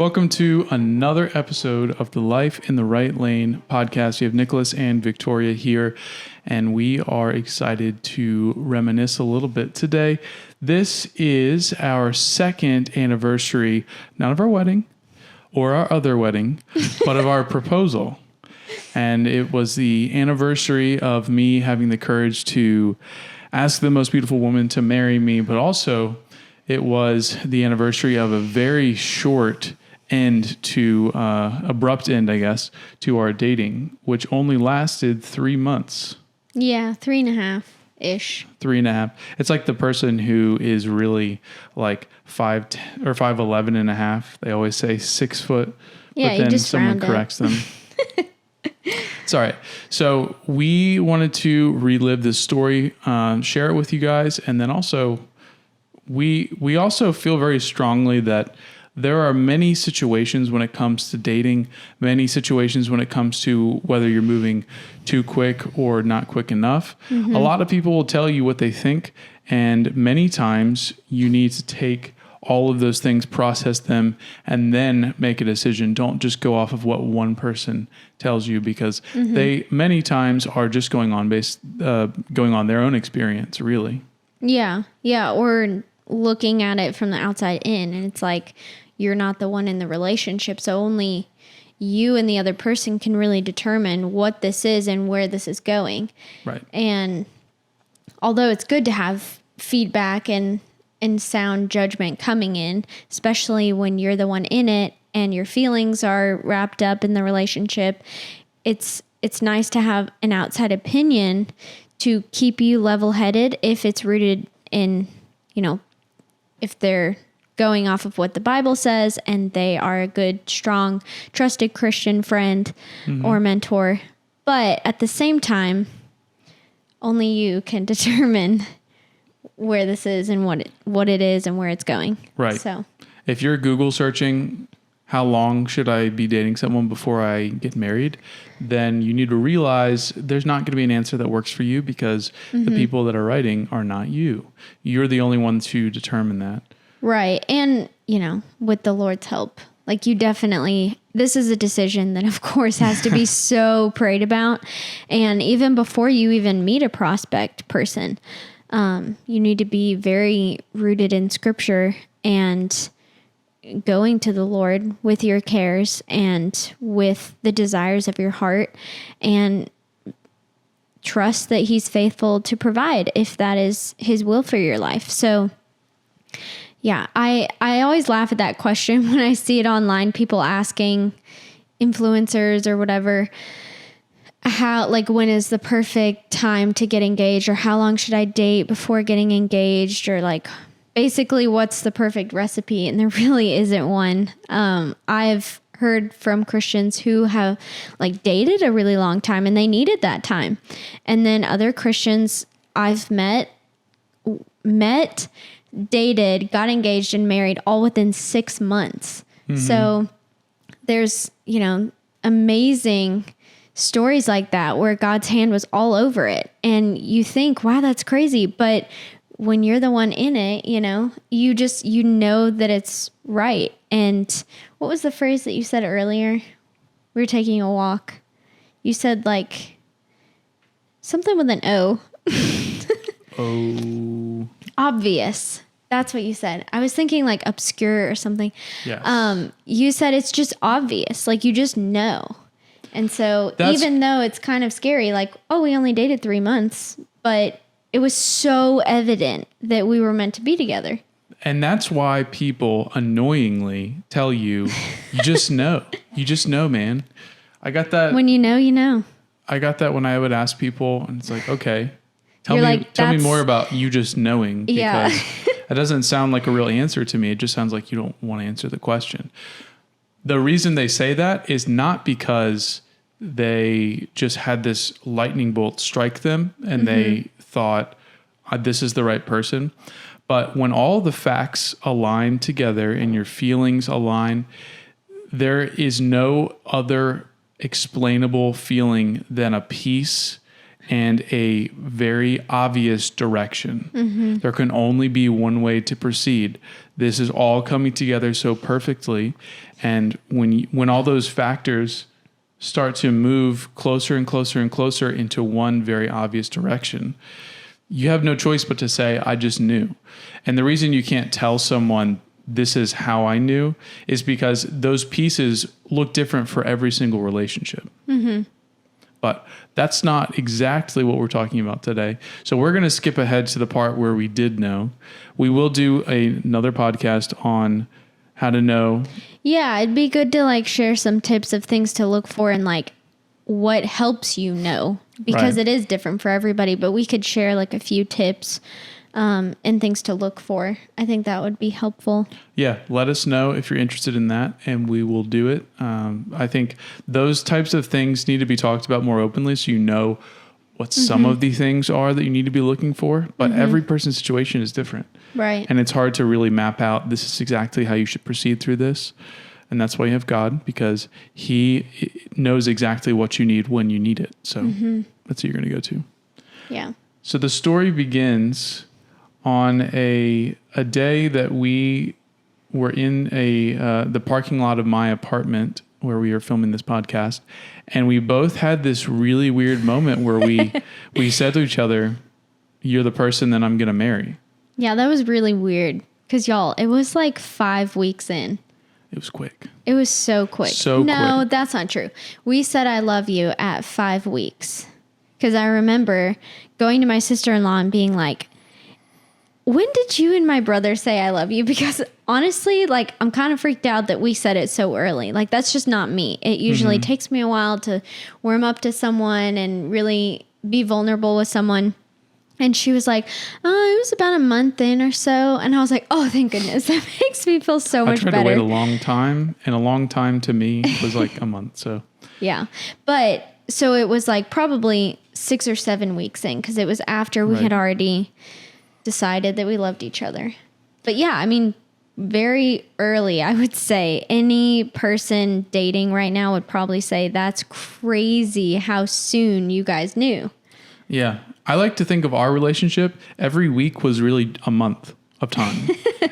Welcome to another episode of the Life in the Right Lane podcast. We have Nicholas and Victoria here, and we are excited to reminisce a little bit today. This is our second anniversary, not of our wedding or our other wedding, but of our proposal. And it was the anniversary of me having the courage to ask the most beautiful woman to marry me, but also it was the anniversary of a very short abrupt end, I guess, to our dating, which only lasted 3 months. Yeah, 3.5-ish. 3.5. It's like the person who is really like 5'10" or 5'11" and a half. They always say 6 foot, yeah, but then someone corrects them. It's all right. So we wanted to relive this story, share it with you guys, and then also we also feel very strongly that there are many situations when it comes to dating, many situations when it comes to whether you're moving too quick or not quick enough. Mm-hmm. A lot of people will tell you what they think, and many times you need to take all of those things, process them, and then make a decision. Don't just go off of what one person tells you, because they many times are just going on their own experience, really. Yeah, or looking at it from the outside in, and it's like you're not the one in the relationship, so only you and the other person can really determine what this is and where this is going. Right. And although it's good to have feedback and sound judgment coming in, especially when you're the one in it and your feelings are wrapped up in the relationship, it's nice to have an outside opinion to keep you level-headed if it's rooted in, if they're going off of what the Bible says and they are a good, strong, trusted Christian friend or mentor. But at the same time, only you can determine where this is and what it is and where it's going. Right. So if you're Google searching, how long should I be dating someone before I get married? Then you need to realize there's not going to be an answer that works for you, because the people that are writing are not you. You're the only one to determine that. Right. And, with the Lord's help, like this is a decision that of course has to be so prayed about. And even before you even meet a prospect person, you need to be very rooted in Scripture and going to the Lord with your cares and with the desires of your heart, and trust that He's faithful to provide if that is His will for your life. So yeah, I always laugh at that question when I see it online, people asking influencers or whatever, when is the perfect time to get engaged, or how long should I date before getting engaged, or basically what's the perfect recipe? And there really isn't one. I've heard from Christians who have dated a really long time and they needed that time. And then other Christians I've met, dated, got engaged and married all within 6 months. Mm-hmm. So there's, amazing stories like that where God's hand was all over it. And you think, wow, that's crazy. But when you're the one in it, you know that it's right. And what was the phrase that you said earlier? We were taking a walk. You said something with an O. Oh. Obvious. That's what you said. I was thinking obscure or something. Yes. You said it's just obvious. You just know. And so even though it's kind of scary, we only dated 3 months, but it was so evident that we were meant to be together. And that's why people annoyingly tell you, you just know. You just know, man. I got that. When you know, you know. I got that when I would ask people, and it's okay, tell me more about you just knowing, because that doesn't sound like a real answer to me. It just sounds like you don't want to answer the question. The reason they say that is not because they just had this lightning bolt strike them and they thought this is the right person. But when all the facts align together and your feelings align, there is no other explainable feeling than a peace and a very obvious direction. There can only be one way to proceed. This is all coming together so perfectly. And when all those factors start to move closer and closer and closer into one very obvious direction, you have no choice but to say, I just knew. And the reason you can't tell someone this is how I knew is because those pieces look different for every single relationship. But that's not exactly what we're talking about today. So we're going to skip ahead to the part where we did know. We will do another podcast on how to know. Yeah, it'd be good to like share some tips of things to look for and like what helps you know, because it is different for everybody, but we could share like a few tips and things to look for. I think that would be helpful. Yeah, let us know if you're interested in that, and we will do it. I think those types of things need to be talked about more openly, so you know what some of the things are that you need to be looking for. But every person's situation is different. Right. And it's hard to really map out, this is exactly how you should proceed through this. And that's why you have God, because he knows exactly what you need when you need it. So that's what you're going to go to. Yeah. So the story begins on a day that we were in the parking lot of my apartment where we are filming this podcast, and we both had this really weird moment where we said to each other, "You're the person that I'm going to marry." Yeah, that was really weird because y'all, it was like 5 weeks in. It was quick. It was so quick. No, quick. that's not true. We said I love you at 5 weeks because I remember going to my sister-in-law and being like, when did you and my brother say I love you? Because honestly, like, I'm kind of freaked out that we said it so early. Like, that's just not me. It usually takes me a while to warm up to someone and really be vulnerable with someone. And she was like, oh, it was about a month in or so. And I was like, oh, thank goodness. That makes me feel so much better. I tried to wait a long time, and a long time to me was like a month. So yeah. But so it was like probably 6 or 7 weeks in, because it was after we had already decided that we loved each other. But yeah, I mean, very early, I would say. Any person dating right now would probably say that's crazy how soon you guys knew. Yeah. I like to think of our relationship, every week was really a month of time.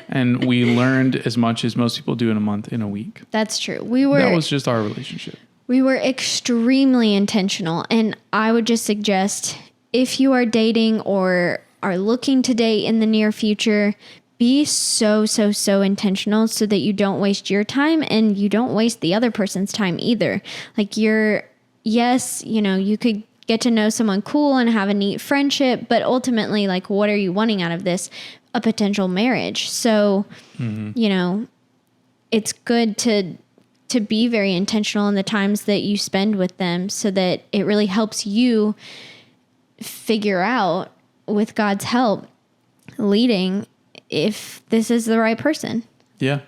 And we learned as much as most people do in a month in a week. That's true. That was just our relationship. We were extremely intentional. And I would just suggest, if you are dating or are looking to date in the near future, be so intentional so that you don't waste your time and you don't waste the other person's time either. Like yes, you could get to know someone cool and have a neat friendship, but ultimately, like, what are you wanting out of this? A potential marriage. So, it's good to be very intentional in the times that you spend with them so that it really helps you figure out, with God's help, leading, if this is the right person. Yeah.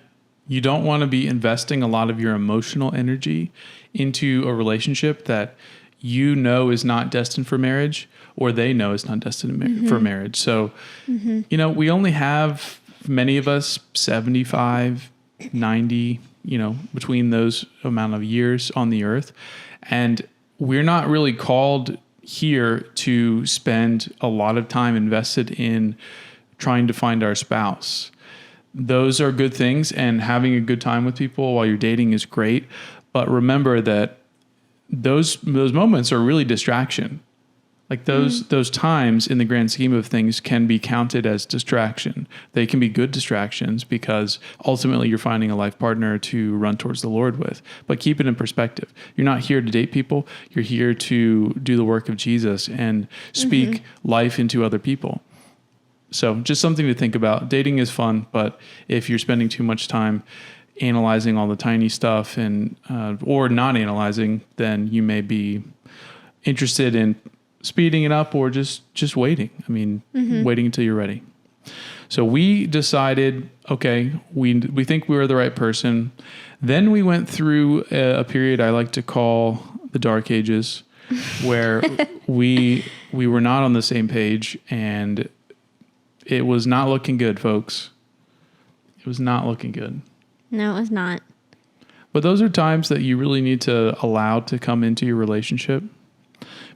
You don't want to be investing a lot of your emotional energy into a relationship that you know is not destined for marriage, or they know is not destined for marriage. So, we only have, many of us, 75, 90, between those amount of years on the earth. And we're not really called here to spend a lot of time invested in trying to find our spouse. Those are good things, and having a good time with people while you're dating is great. But remember that those moments are really distraction. Like those times in the grand scheme of things can be counted as distraction. They can be good distractions because ultimately you're finding a life partner to run towards the Lord with. But keep it in perspective. You're not here to date people. You're here to do the work of Jesus and speak life into other people. So just something to think about. Dating is fun, but if you're spending too much time analyzing all the tiny stuff and or not analyzing, then you may be interested in speeding it up or just waiting. I mean, waiting until you're ready. So we decided, okay, we think we were the right person. Then we went through a period I like to call the dark ages, where we were not on the same page, and it was not looking good, folks. It was not looking good. No, it was not. But those are times that you really need to allow to come into your relationship,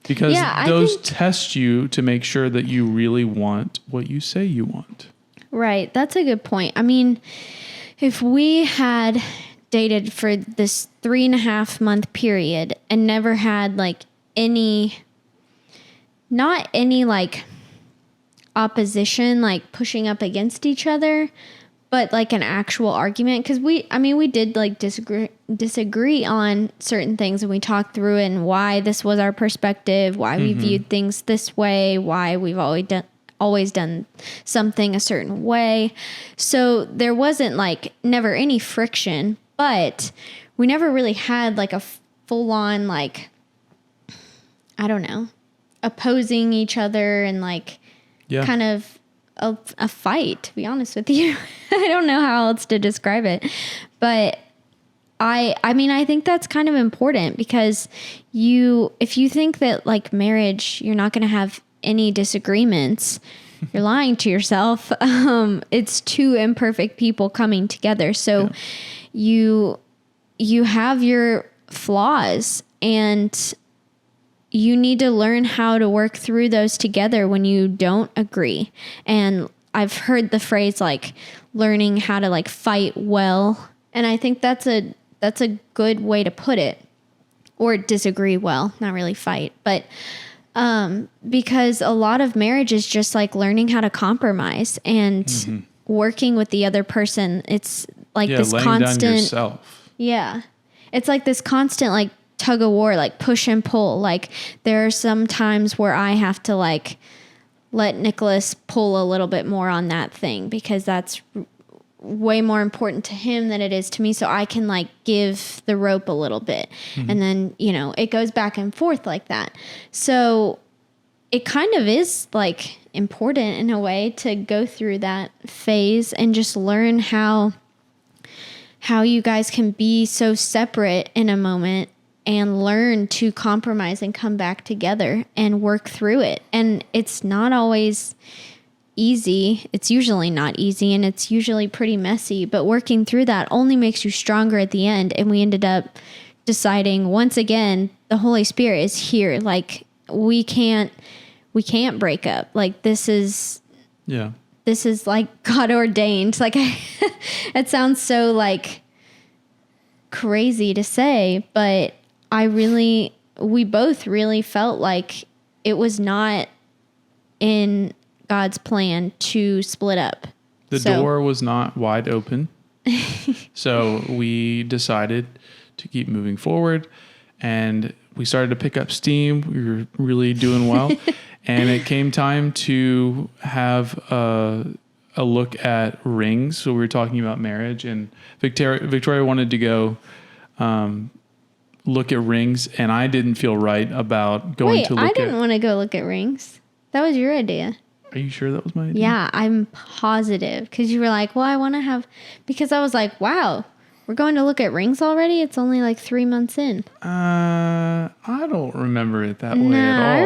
Because Yeah, those test you to make sure that you really want what you say you want. Right. That's a good point. I mean, if we had dated for this 3.5 month period and never had like not any like opposition, like pushing up against each other, but like an actual argument. Cause we did like disagree on certain things, and we talked through it and why this was our perspective, why we viewed things this way, why we've always done something a certain way. So there wasn't like never any friction, but we never really had like a full on, like, I don't know, opposing each other and like kind of a fight, to be honest with you. I don't know how else to describe it, but I mean, I think that's kind of important, because if you think that like marriage, you're not going to have any disagreements, you're lying to yourself. It's two imperfect people coming together. So you have your flaws, and you need to learn how to work through those together when you don't agree. And I've heard the phrase like learning how to like fight well. And I think that's a good way to put it, or disagree well, not really fight, but because a lot of marriage is just like learning how to compromise and working with the other person. It's like this constant, down yourself. Yeah. It's like this constant like tug of war, like push and pull. Like there are some times where I have to like let Nicholas pull a little bit more on that thing, because that's way more important to him than it is to me. So I can like give the rope a little bit, and then, it goes back and forth like that. So it kind of is like important in a way to go through that phase and just learn how you guys can be so separate in a moment and learn to compromise and come back together and work through it. And it's not always easy. It's usually not easy, and it's usually pretty messy, but working through that only makes you stronger at the end. And we ended up deciding, once again, the Holy Spirit is here. Like we can't break up. Like this is like God ordained. Like it sounds so like crazy to say, but we both really felt like it was not in God's plan to split up. The door was not wide open. So we decided to keep moving forward, and we started to pick up steam. We were really doing well. And it came time to have a look at rings. So we were talking about marriage, and Victoria wanted to go look at rings, and I didn't feel right about going to look at... I didn't want to go look at rings. That was your idea. Are you sure that was my idea? Yeah, I'm positive. Because you were like, well, I want to have... Because I was like, wow, we're going to look at rings already? It's only like 3 months in. I don't remember it that way at all.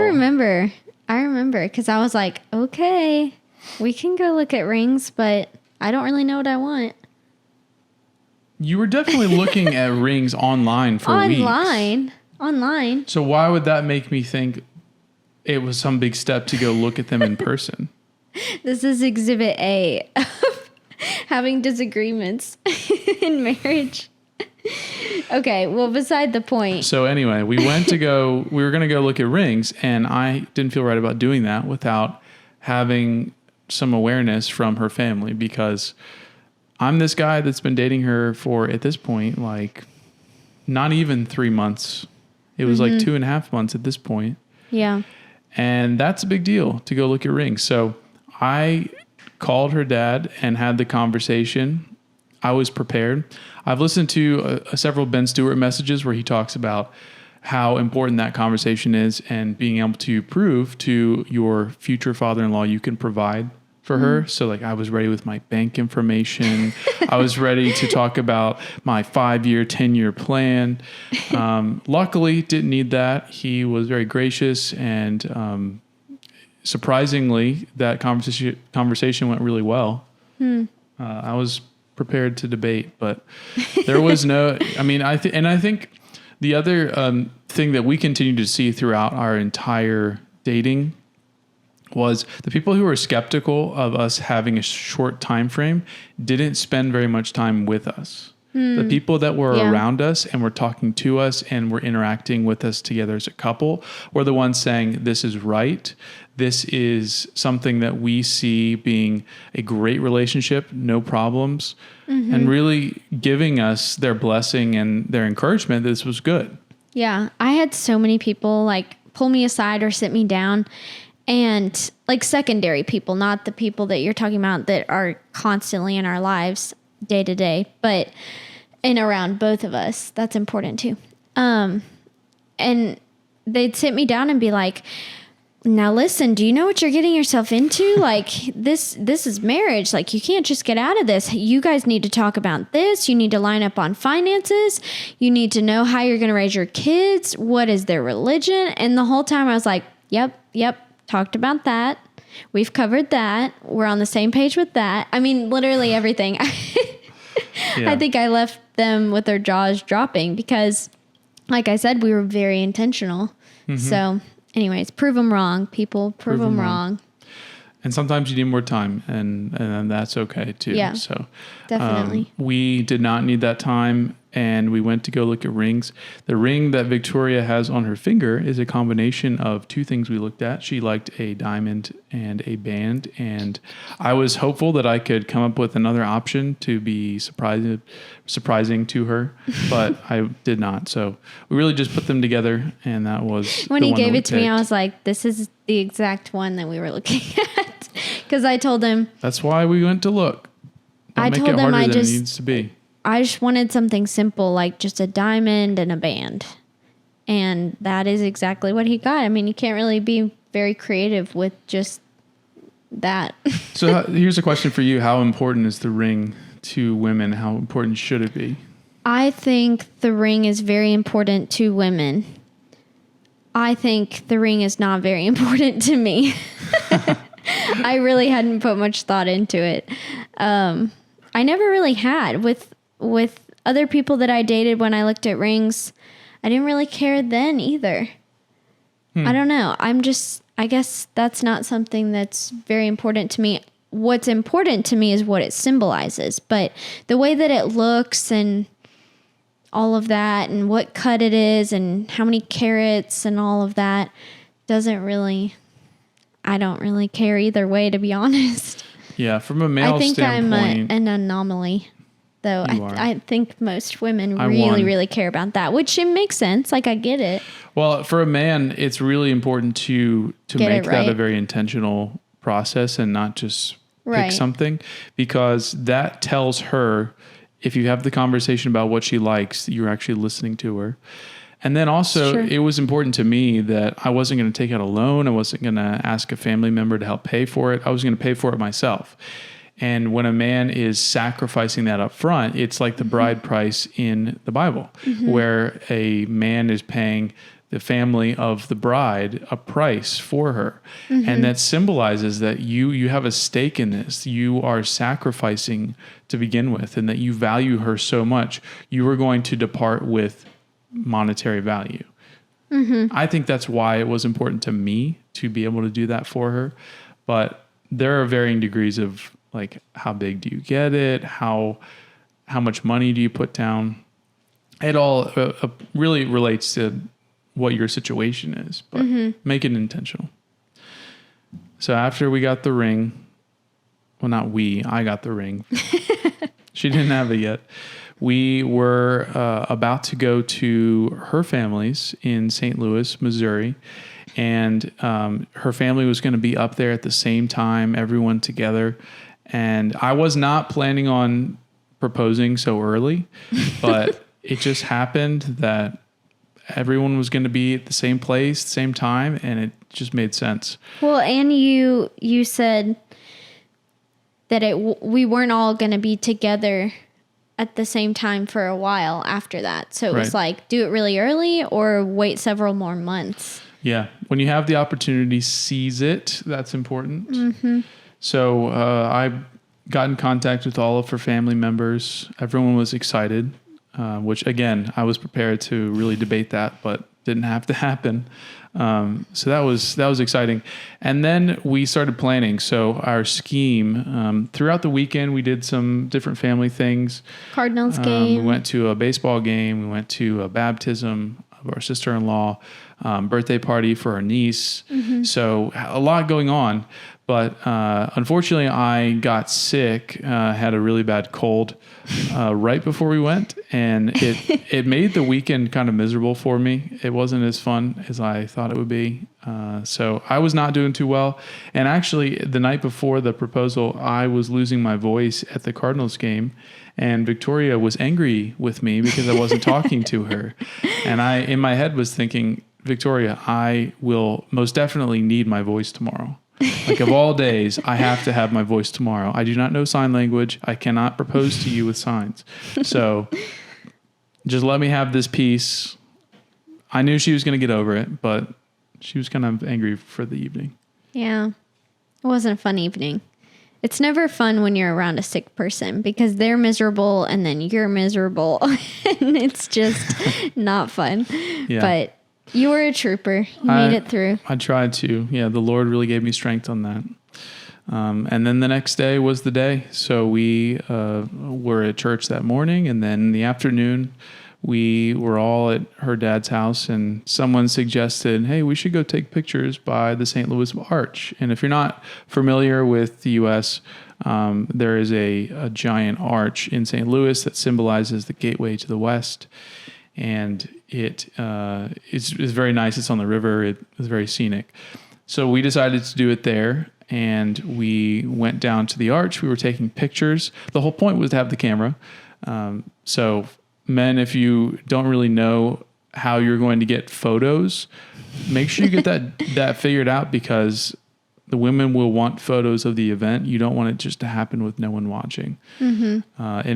I remember. Because I was like, okay, we can go look at rings, but I don't really know what I want. You were definitely looking at rings online for weeks. Online. So why would that make me think it was some big step to go look at them in person? This is exhibit A of having disagreements in marriage. Okay, well, beside the point. So anyway, we were going to go look at rings, and I didn't feel right about doing that without having some awareness from her family, because I'm this guy that's been dating her for, at this point, like not even 3 months. It was like 2.5 months at this point. Yeah. And that's a big deal to go look at rings. So I called her dad and had the conversation. I was prepared. I've listened to several Ben Stewart messages where he talks about how important that conversation is, and being able to prove to your future father-in-law you can provide for her. So like I was ready with my bank information. I was ready to talk about my 5-year, 10-year plan. Luckily didn't need that. He was very gracious, and surprisingly that conversation went really well. I was prepared to debate, but there was no, I mean, I think the other thing that we continue to see throughout our entire dating was the people who were skeptical of us having a short time frame didn't spend very much time with us. The people that were around us and were talking to us and were interacting with us together as a couple were the ones saying, this is right. This is something that we see being a great relationship, no problems, and really giving us their blessing and their encouragement that this was good. Yeah. I had so many people like pull me aside or sit me down, and like secondary people, not the people that you're talking about that are constantly in our lives day to day, but and around both of us. That's important too. And they'd sit me down and be like, now listen, do you know what you're getting yourself into? Like this is marriage. Like you can't just get out of this. You guys need to talk about this. You need to line up on finances. You need to know how you're going to raise your kids. What is their religion? And the whole time I was like, yep. Talked about that. We've covered that. We're on the same page with that. I mean, literally everything. I think I left them with their jaws dropping because, like I said, we were very intentional. So anyways, prove them wrong, people. Prove them wrong. And sometimes you need more time, and that's okay too. Yeah, so definitely. We did not need that time, and we went to go look at rings. The ring that Victoria has on her finger is a combination of two things we looked at. She liked a diamond and a band, and I was hopeful that I could come up with another option to be surprising to her, but I did not. So we really just put them together, and that was when he gave it to me. I was like, "This is the exact one that we were looking at." Because I told him that's why we went to look. Don't make it harder than it needs to be. I just wanted something simple, like just a diamond and a band. And that is exactly what he got. I mean, you can't really be very creative with just that. So here's a question for you. How important is the ring to women? How important should it be? I think the ring is very important to women. I think the ring is not very important to me. I really hadn't put much thought into it. I never really had. With other people that I dated when I looked at rings, I didn't really care then either. I don't know. I guess that's not something that's very important to me. What's important to me is what it symbolizes. But the way that it looks and all of that and what cut it is and how many carats and all of that I don't really care either way, to be honest. Yeah, from a male standpoint. I think I'm an anomaly, though. I think most women really care about that, which it makes sense. Like, I get it. Well, for a man, it's really important to make that a very intentional process and not just pick something, because that tells her, if you have the conversation about what she likes, you're actually listening to her. And then also, it was important to me that I wasn't going to take out a loan. I wasn't going to ask a family member to help pay for it. I was going to pay for it myself. And when a man is sacrificing that up front, it's like the bride price in the Bible, where a man is paying the family of the bride a price for her. And that symbolizes that you have a stake in this. You are sacrificing to begin with, and that you value her so much. You are going to depart with monetary value. I think that's why it was important to me to be able to do that for her. But there are varying degrees of, like, how big do you get it? How much money do you put down? It all really relates to what your situation is, but make it intentional. So after we got the ring, well, not we, I got the ring. She didn't have it yet. We were about to go to her family's in St. Louis, Missouri, and her family was going to be up there at the same time, everyone together. And I was not planning on proposing so early, but it just happened that everyone was going to be at the same place, the same time, and it just made sense. Well, and you said that we weren't all going to be together at the same time for a while after that. So it was like, do it really early or wait several more months. Yeah. When you have the opportunity, seize it. That's important. So I got in contact with all of her family members. Everyone was excited. which again, I was prepared to really debate that, but didn't have to happen. So that was exciting. And then we started planning. So our scheme, throughout the weekend, we did some different family things. Cardinals game. We went to a baseball game. We went to a baptism of our sister-in-law, birthday party for our niece. So a lot going on. But unfortunately, I got sick, had a really bad cold right before we went, and it made the weekend kind of miserable for me. It wasn't as fun as I thought it would be. So I was not doing too well. And actually, the night before the proposal, I was losing my voice at the Cardinals game, and Victoria was angry with me because I wasn't talking to her. And I, in my head, was thinking, Victoria, I will most definitely need my voice tomorrow. Like, of all days, I have to have my voice tomorrow. I do not know sign language. I cannot propose to you with signs. So just let me have this piece. I knew she was going to get over it, but she was kind of angry for the evening. Yeah. It wasn't a fun evening. It's never fun when you're around a sick person because they're miserable and then you're miserable. And it's just not fun. Yeah. But you were a trooper. You made it through. I tried to. Yeah, the Lord really gave me strength on that. And then the next day was the day. So we were at church that morning, and then in the afternoon, we were all at her dad's house, and someone suggested, hey, we should go take pictures by the St. Louis Arch. And if you're not familiar with the U.S., there is a giant arch in St. Louis that symbolizes the gateway to the West. And it is very nice. It's on the river. It was very scenic. So we decided to do it there, and we went down to the arch. We were taking pictures. The whole point was to have the camera. So men, if you don't really know how you're going to get photos, make sure you get that figured out, because the women will want photos of the event. You don't want it just to happen with no one watching. And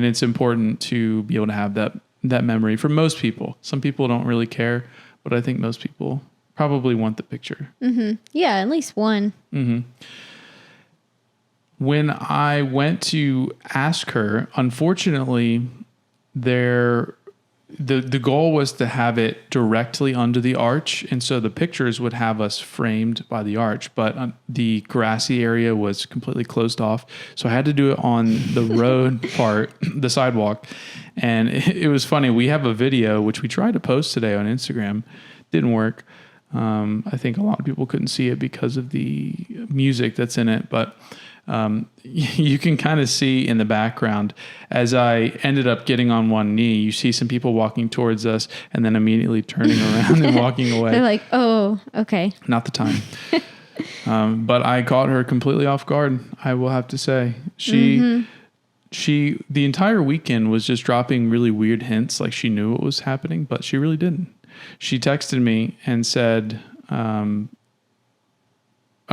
it's important to be able to have that memory for most people. Some people don't really care, but I think most people probably want the picture. Yeah, at least one. When I went to ask her, unfortunately, the goal was to have it directly under the arch, and so the pictures would have us framed by the arch, but the grassy area was completely closed off, so I had to do it on the road part, the sidewalk. And it was funny. We have a video which we tried to post today on Instagram. Didn't work. I think a lot of people couldn't see it because of the music that's in it, but you can kind of see in the background, as I ended up getting on one knee, you see some people walking towards us and then immediately turning around and walking away. They're like, oh, okay. Not the time. But I caught her completely off guard, I will have to say. She, the entire weekend was just dropping really weird hints, like she knew what was happening, but she really didn't. She texted me and said, I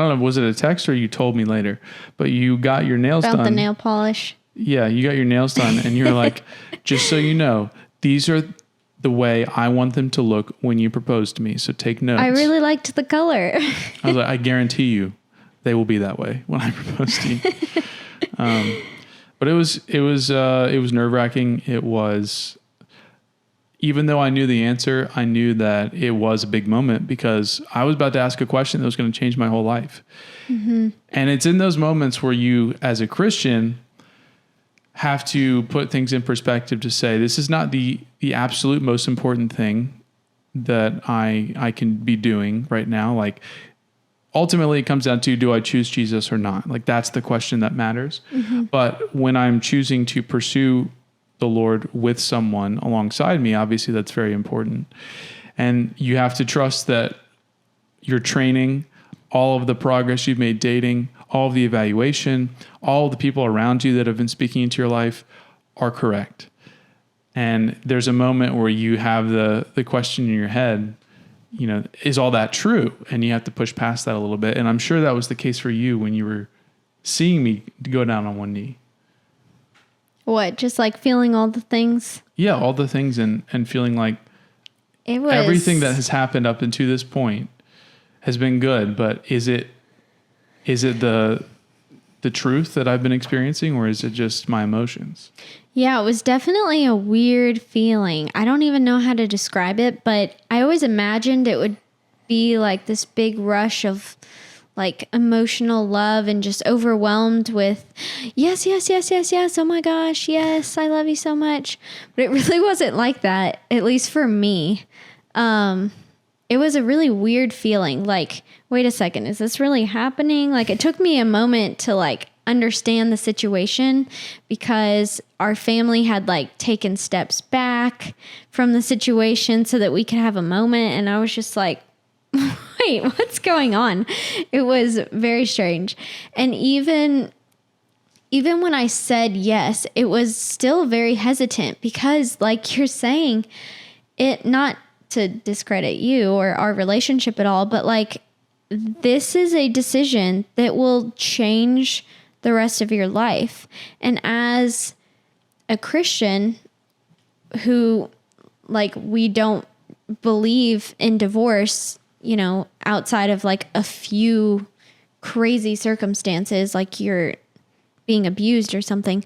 don't know, was it a text or you told me later, but you got your nails done. About the nail polish. Yeah, you got your nails done, and you're like, just so you know, these are the way I want them to look when you propose to me, so take notes. I really liked the color. I was like, I guarantee you they will be that way when I propose to you. But it was nerve-wracking. It was, even though I knew the answer, I knew that it was a big moment, because I was about to ask a question that was going to change my whole life. And it's in those moments where you, as a Christian, have to put things in perspective to say, this is not the absolute most important thing that I can be doing right now. Like, ultimately, it comes down to, do I choose Jesus or not? Like, that's the question that matters. But when I'm choosing to pursue the Lord with someone alongside me, obviously that's very important. And you have to trust that your training, all of the progress you've made dating, all of the evaluation, all of the people around you that have been speaking into your life are correct. And there's a moment where you have the question in your head, you know, is all that true? And you have to push past that a little bit. And I'm sure that was the case for you when you were seeing me go down on one knee. What? Just like feeling all the things? Yeah, all the things, and feeling like it was everything that has happened up until this point has been good, but is it the truth that I've been experiencing, or is it just my emotions? Yeah, it was definitely a weird feeling. I don't even know how to describe it, but I always imagined it would be like this big rush of like emotional love and just overwhelmed with yes, yes, yes, yes, yes. Oh my gosh, yes, I love you so much. But it really wasn't like that, at least for me. It was a really weird feeling. Like, wait a second, is this really happening? Like, it took me a moment to like understand the situation because our family had like taken steps back from the situation so that we could have a moment. And I was just like, wait, what's going on? It was very strange. And even when I said yes, it was still very hesitant because like you're saying, it not to discredit you or our relationship at all, but like this is a decision that will change the rest of your life. And as a Christian who like we don't believe in divorce, you know, outside of like a few crazy circumstances, like you're being abused or something,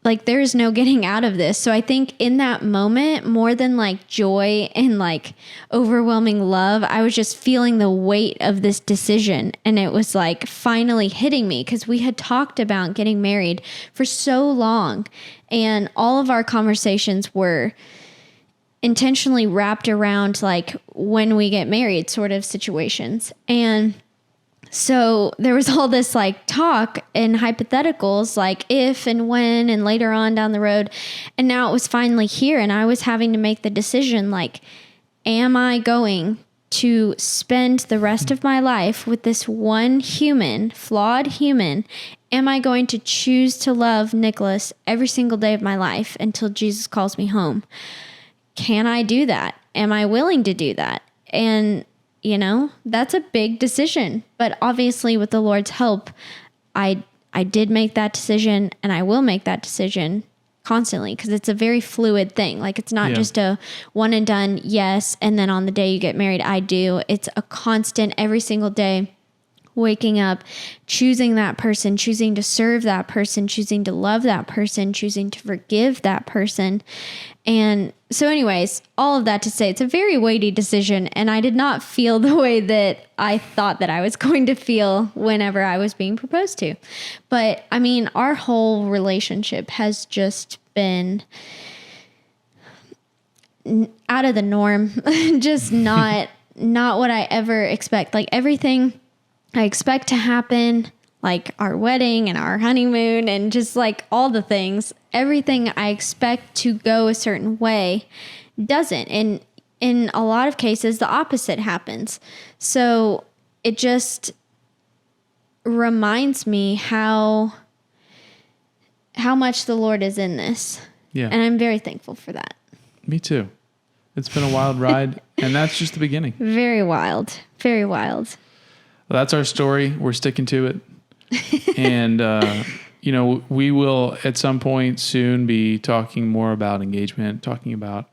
like there's no getting out of this. So I think in that moment, more than like joy and like overwhelming love, I was just feeling the weight of this decision. And it was like finally hitting me because we had talked about getting married for so long. And all of our conversations were intentionally wrapped around like when we get married sort of situations. And so there was all this like talk and hypotheticals, like if and when and later on down the road. And now it was finally here and I was having to make the decision, like, am I going to spend the rest of my life with this one human, flawed human? Am I going to choose to love Nicholas every single day of my life until Jesus calls me home? Can I do that? Am I willing to do that? And you know, that's a big decision, but obviously with the Lord's help, I did make that decision and I will make that decision constantly because it's a very fluid thing. Like it's not just a one and done, yes, and then on the day you get married, I do. It's a constant every single day, waking up, choosing that person, choosing to serve that person, choosing to love that person, choosing to forgive that person. And so anyways, all of that to say, it's a very weighty decision. And I did not feel the way that I thought that I was going to feel whenever I was being proposed to. But I mean, our whole relationship has just been out of the norm, just not what I ever expect. Like everything I expect to happen, like our wedding and our honeymoon and just like all the things, everything I expect to go a certain way doesn't. And in a lot of cases, the opposite happens. So it just reminds me how much the Lord is in this. Yeah. And I'm very thankful for that. Me too. It's been a wild ride and that's just the beginning. Very wild. Very wild. Well, that's our story. We're sticking to it. And, you know, we will at some point soon be talking more about engagement, talking about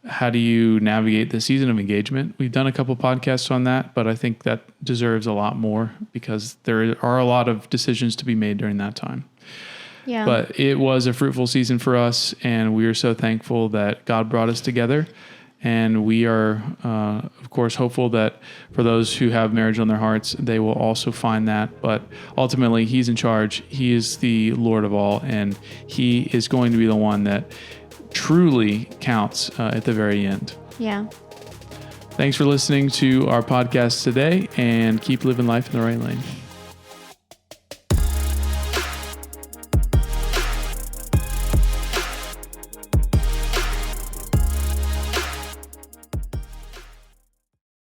how do you navigate the season of engagement. We've done a couple podcasts on that, but I think that deserves a lot more because there are a lot of decisions to be made during that time. Yeah. But it was a fruitful season for us, and we are so thankful that God brought us together. And we are, of course, hopeful that for those who have marriage on their hearts, they will also find that. But ultimately, He's in charge. He is the Lord of all, and He is going to be the one that truly counts at the very end. Yeah. Thanks for listening to our podcast today, and keep living life in the right lane.